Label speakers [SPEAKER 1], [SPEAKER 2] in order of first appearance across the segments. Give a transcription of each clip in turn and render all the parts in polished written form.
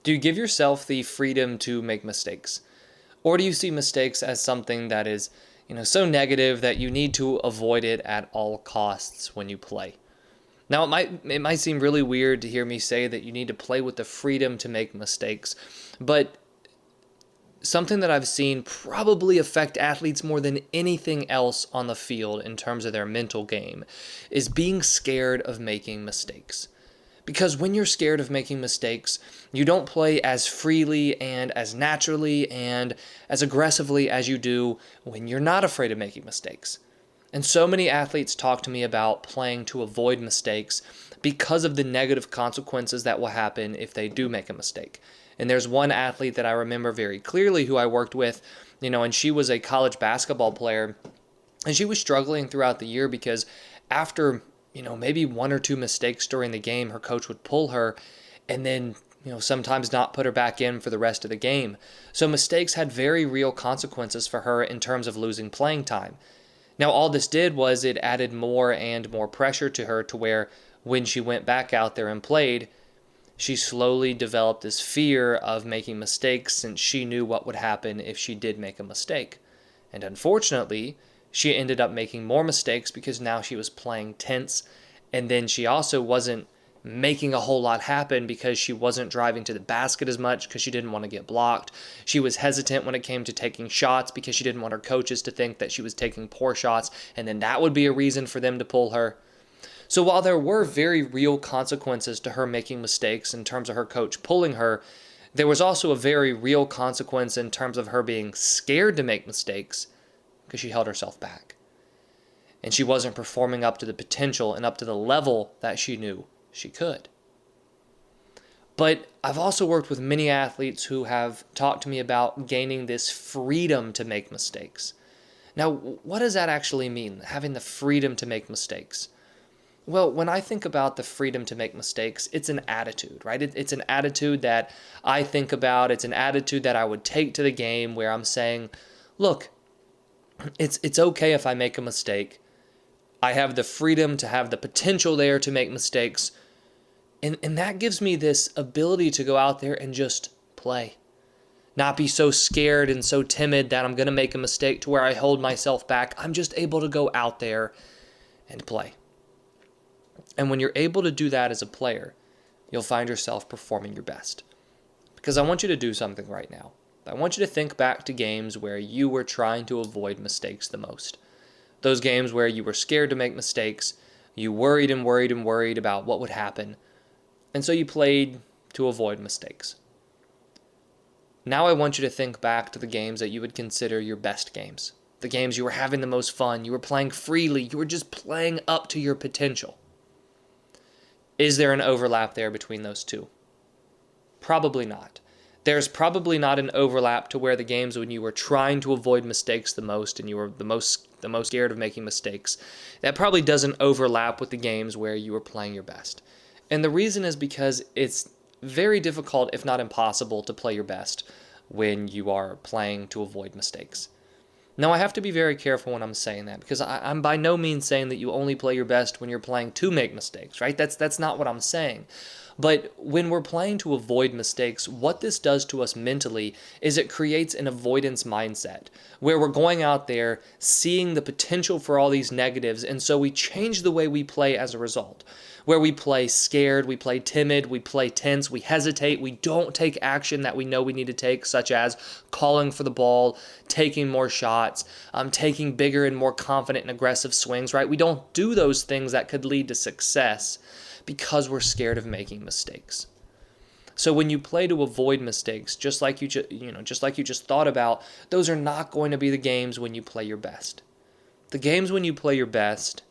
[SPEAKER 1] Do you give yourself the freedom to make mistakes? Or do you see mistakes as something that is, so negative that you need to avoid it at all costs when you play? Now, it might seem really weird to hear me say that you need to play with the freedom to make mistakes, but something that I've seen probably affect athletes more than anything else on the field in terms of their mental game is being scared of making mistakes. Because when you're scared of making mistakes, you don't play as freely and as naturally and as aggressively as you do when you're not afraid of making mistakes. And so many athletes talk to me about playing to avoid mistakes because of the negative consequences that will happen if they do make a mistake. And there's one athlete that I remember very clearly who I worked with, and she was a college basketball player, and she was struggling throughout the year because after, maybe one or two mistakes during the game, her coach would pull her and then, sometimes not put her back in for the rest of the game. So mistakes had very real consequences for her in terms of losing playing time. Now, all this did was it added more and more pressure to her to where when she went back out there and played, she slowly developed this fear of making mistakes since she knew what would happen if she did make a mistake. And unfortunately, she ended up making more mistakes because now she was playing tense, and then she also wasn't making a whole lot happen because she wasn't driving to the basket as much because she didn't want to get blocked. She was hesitant when it came to taking shots because she didn't want her coaches to think that she was taking poor shots, and then that would be a reason for them to pull her. So while there were very real consequences to her making mistakes in terms of her coach pulling her, there was also a very real consequence in terms of her being scared to make mistakes because she held herself back. And she wasn't performing up to the potential and up to the level that she knew she could. But I've also worked with many athletes who have talked to me about gaining this freedom to make mistakes. Now, what does that actually mean, having the freedom to make mistakes? Well, when I think about the freedom to make mistakes, it's an attitude, right? It's an attitude that I think about. It's an attitude that I would take to the game where I'm saying, look, it's okay if I make a mistake. I have the freedom to have the potential there to make mistakes. And that gives me this ability to go out there and just play. Not be so scared and so timid that I'm going to make a mistake to where I hold myself back. I'm just able to go out there and play. And when you're able to do that as a player, you'll find yourself performing your best. Because I want you to do something right now. I want you to think back to games where you were trying to avoid mistakes the most. Those games where you were scared to make mistakes, you worried and worried and worried about what would happen, and so you played to avoid mistakes. Now I want you to think back to the games that you would consider your best games. The games you were having the most fun, you were playing freely, you were just playing up to your potential. Is there an overlap there between those two? Probably not. There's probably not an overlap to where the games when you were trying to avoid mistakes the most and you were the most scared of making mistakes, that probably doesn't overlap with the games where you were playing your best. And the reason is because it's very difficult, if not impossible, to play your best when you are playing to avoid mistakes. Now, I have to be very careful when I'm saying that because I'm by no means saying that you only play your best when you're playing to make mistakes, right? That's not what I'm saying. But when we're playing to avoid mistakes, what this does to us mentally is it creates an avoidance mindset where we're going out there seeing the potential for all these negatives, and so we change the way we play as a result. Where we play scared, we play timid, we play tense, we hesitate, we don't take action that we know we need to take, such as calling for the ball, taking more shots, taking bigger and more confident and aggressive swings, right? We don't do those things that could lead to success because we're scared of making mistakes. So when you play to avoid mistakes, just like you just thought about, those are not going to be the games when you play your best. The games when you play your best,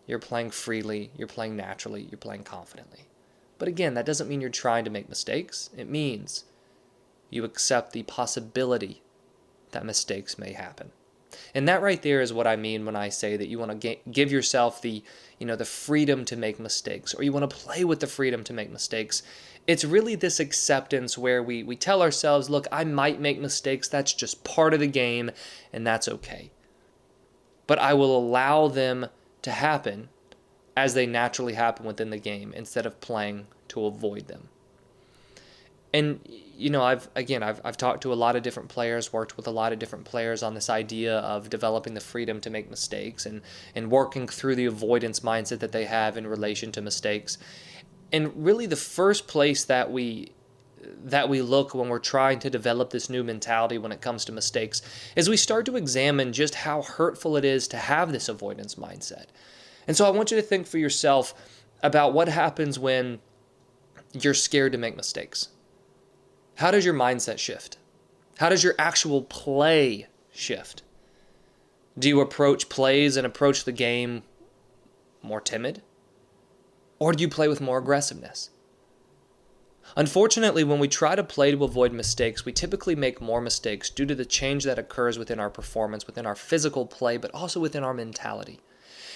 [SPEAKER 1] you're playing freely, you're playing naturally, you're playing confidently. But again, that doesn't mean you're trying to make mistakes. It means you accept the possibility that mistakes may happen. And that right there is what I mean when I say that you want to give yourself the freedom to make mistakes, or you want to play with the freedom to make mistakes. It's really this acceptance where we tell ourselves, look, I might make mistakes. That's just part of the game, and that's okay. But I will allow them to happen as they naturally happen within the game instead of playing to avoid them. And, I've talked to a lot of different players, worked with a lot of different players on this idea of developing the freedom to make mistakes and working through the avoidance mindset that they have in relation to mistakes. And really the first place that we look when we're trying to develop this new mentality when it comes to mistakes is we start to examine just how hurtful it is to have this avoidance mindset. And so I want you to think for yourself about what happens when you're scared to make mistakes. How does your mindset shift? How does your actual play shift? Do you approach plays and approach the game more timid? Or do you play with more aggressiveness? Unfortunately, when we try to play to avoid mistakes, we typically make more mistakes due to the change that occurs within our performance, within our physical play, but also within our mentality.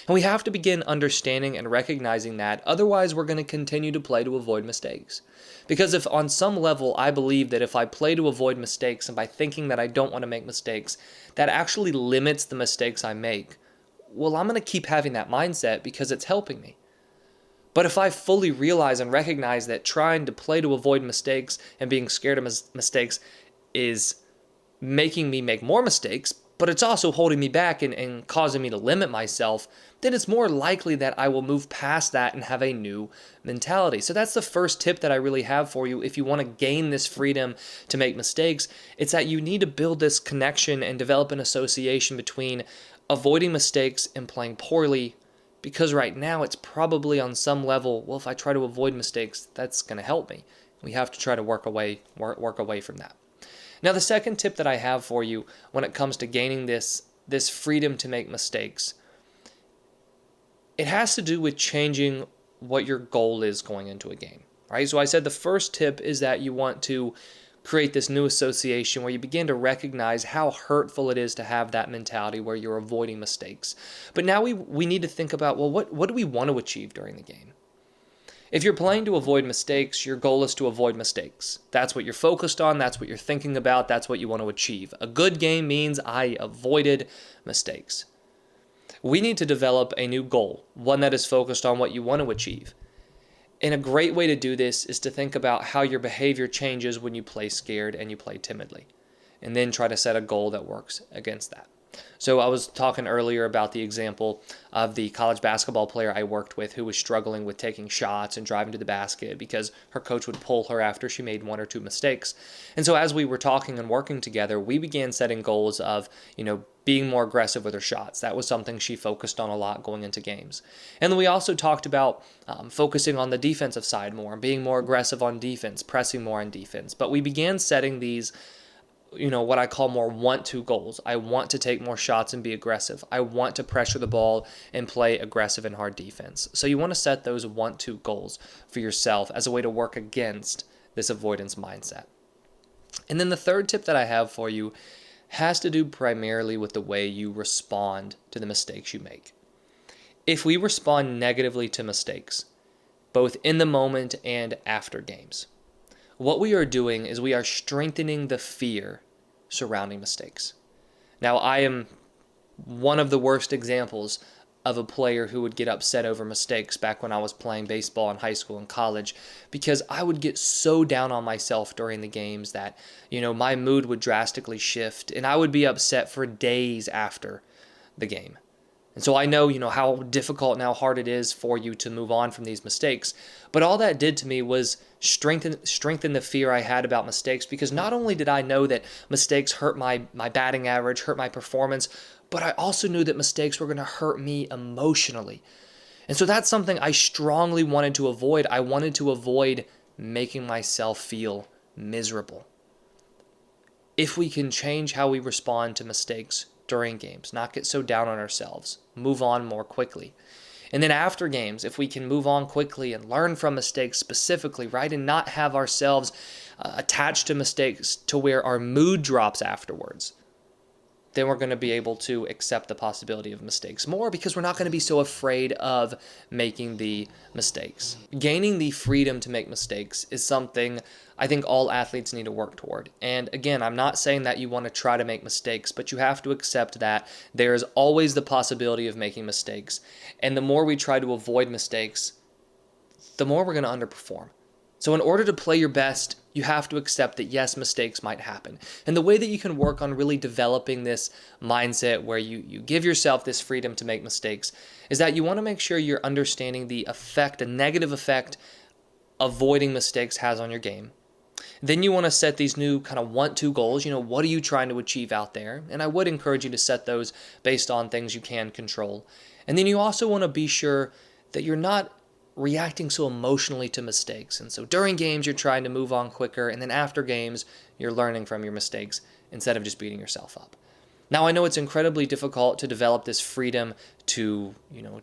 [SPEAKER 1] And we have to begin understanding and recognizing that, otherwise we're going to continue to play to avoid mistakes. Because if on some level I believe that if I play to avoid mistakes and by thinking that I don't want to make mistakes, that actually limits the mistakes I make, well, I'm going to keep having that mindset because it's helping me. But if I fully realize and recognize that trying to play to avoid mistakes and being scared of mistakes is making me make more mistakes, but it's also holding me back and causing me to limit myself, then it's more likely that I will move past that and have a new mentality. So that's the first tip that I really have for you if you want to gain this freedom to make mistakes. It's that you need to build this connection and develop an association between avoiding mistakes and playing poorly, because right now it's probably on some level, well, if I try to avoid mistakes, that's going to help me. We have to try to work away from that. Now, the second tip that I have for you when it comes to gaining this freedom to make mistakes, it has to do with changing what your goal is going into a game, right? So I said the first tip is that you want to create this new association where you begin to recognize how hurtful it is to have that mentality where you're avoiding mistakes. But now we need to think about, well, what do we want to achieve during the game? If you're playing to avoid mistakes, your goal is to avoid mistakes. That's what you're focused on. That's what you're thinking about. That's what you want to achieve. A good game means I avoided mistakes. We need to develop a new goal, one that is focused on what you want to achieve. And a great way to do this is to think about how your behavior changes when you play scared and you play timidly, and then try to set a goal that works against that. So I was talking earlier about the example of the college basketball player I worked with who was struggling with taking shots and driving to the basket because her coach would pull her after she made one or two mistakes. And so as we were talking and working together, we began setting goals of, being more aggressive with her shots. That was something she focused on a lot going into games. And then we also talked about focusing on the defensive side more, being more aggressive on defense, pressing more on defense. But we began setting these what I call more want-to goals. I want to take more shots and be aggressive. I want to pressure the ball and play aggressive and hard defense. So you want to set those want-to goals for yourself as a way to work against this avoidance mindset. And then the third tip that I have for you has to do primarily with the way you respond to the mistakes you make. If we respond negatively to mistakes, both in the moment and after games, what we are doing is we are strengthening the fear surrounding mistakes. Now, I am one of the worst examples of a player who would get upset over mistakes back when I was playing baseball in high school and college, because I would get so down on myself during the games that, my mood would drastically shift and I would be upset for days after the game. And so I know, how difficult and how hard it is for you to move on from these mistakes. But all that did to me was strengthen the fear I had about mistakes, because not only did I know that mistakes hurt my batting average, hurt my performance, but I also knew that mistakes were going to hurt me emotionally. And so that's something I strongly wanted to avoid. I wanted to avoid making myself feel miserable. If we can change how we respond to mistakes during games, not get so down on ourselves, move on more quickly. And then after games, if we can move on quickly and learn from mistakes specifically, right, and not have ourselves attached to mistakes to where our mood drops afterwards, then we're going to be able to accept the possibility of mistakes more, because we're not going to be so afraid of making the mistakes. Gaining the freedom to make mistakes is something I think all athletes need to work toward. And again, I'm not saying that you want to try to make mistakes, but you have to accept that there is always the possibility of making mistakes. And the more we try to avoid mistakes, the more we're going to underperform. So in order to play your best, You have to accept that, yes, mistakes might happen. And the way that you can work on really developing this mindset where you give yourself this freedom to make mistakes is that you want to make sure you're understanding the effect, a negative effect avoiding mistakes has on your game. Then you want to set these new kind of want-to goals. What are you trying to achieve out there? And I would encourage you to set those based on things you can control. And then you also want to be sure that you're not reacting so emotionally to mistakes. And so during games, you're trying to move on quicker. And then after games, you're learning from your mistakes instead of just beating yourself up. Now, I know it's incredibly difficult to develop this freedom to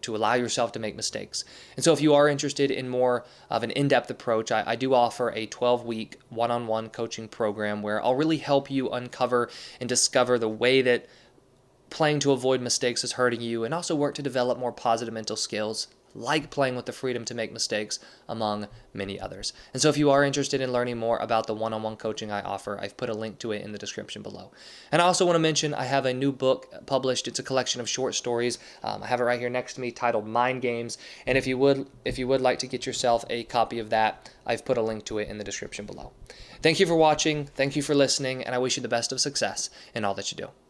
[SPEAKER 1] allow yourself to make mistakes. And so if you are interested in more of an in-depth approach, I do offer a 12-week one-on-one coaching program where I'll really help you uncover and discover the way that playing to avoid mistakes is hurting you, and also work to develop more positive mental skills like playing with the freedom to make mistakes, among many others. And so if you are interested in learning more about the one-on-one coaching I offer, I've put a link to it in the description below. And I also want to mention I have a new book published. It's a collection of short stories. I have it right here next to me titled Mind Games. And if you would like to get yourself a copy of that, I've put a link to it in the description below. Thank you for watching. Thank you for listening. And I wish you the best of success in all that you do.